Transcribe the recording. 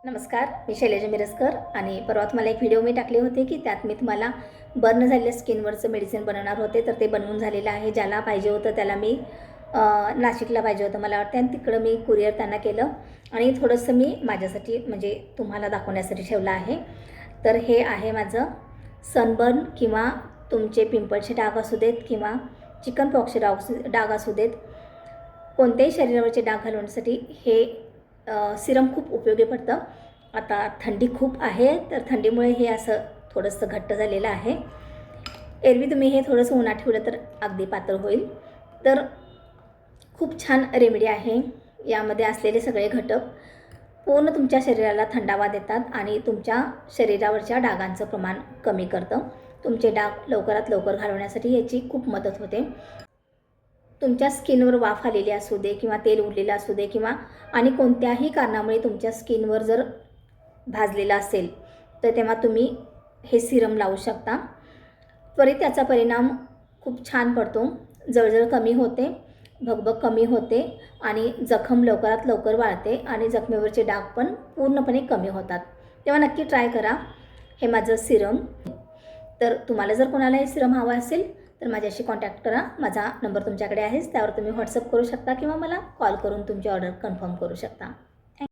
नमस्कार, मी शैलजा मिरजकर आणि परवा तुम्हाला एक व्हिडिओ मी टाकले होते की त्यात मी तुम्हाला बर्न झालेल्या स्किनवरचं मेडिसिन बनवणार होते. तर ते बनवून झालेलं आहे. ज्याला पाहिजे होतं त्याला मी नाशिकला पाहिजे होतं मला वाटतं, आणि तिकडं मी कुरिअर त्यांना केलं आणि थोडंसं मी माझ्यासाठी म्हणजे तुम्हाला दाखवण्यासाठी ठेवलं आहे. तर हे आहे माझं सनबर्न किंवा तुमचे पिंपलचे डाग असू देत किंवा चिकन पॉक्सचे डाग असू देत, कोणत्याही शरीरावरचे डाग घालवण्यासाठी हे सिरम खूप उपयोगी पडतं. आता थंडी खूप आहे, तर थंडीमुळे हे असं थोडंसं घट्ट झालेलं आहे. एरवी तुम्ही हे थोडंसं उन्हात ठेवलं तर अगदी पातळ होईल. तर खूप छान रेमेडी आहे. यामध्ये असलेले सगळे घटक पूर्ण तुमच्या शरीराला थंडावा देतात आणि तुमच्या शरीरावरच्या डागांचं प्रमाण कमी करतं. तुमचे डाग लवकरात लवकर घालवण्यासाठी याची खूप मदत होते. तुमच्या स्किनवर वाफ आलेली असू दे किंवा तेल उडलेलं असू दे किंवा आणि कोणत्याही कारणामुळे तुमच्या स्किनवर जर भाजलेलं असेल तर तेव्हा तुम्ही हे सिरम लावू शकता. त्वरित त्याचा परिणाम खूप छान पडतो. जळजळ कमी होते, भगभग कमी होते आणि जखम लवकरात लवकर वाळते आणि जखमेवरचे डाग पण पूर्णपणे कमी होतात. तेव्हा नक्की ट्राय करा हे माझं सिरम. तर तुम्हाला जर कोणाला हे सिरम हवं असेल तर माझ्याशी कॉन्टॅक्ट करा. माझा नंबर तुमच्याकडे आहेच, त्यावर तुम्ही व्हॉट्सअप करू शकता किंवा मला कॉल करून तुमची ऑर्डर कन्फर्म करू शकता.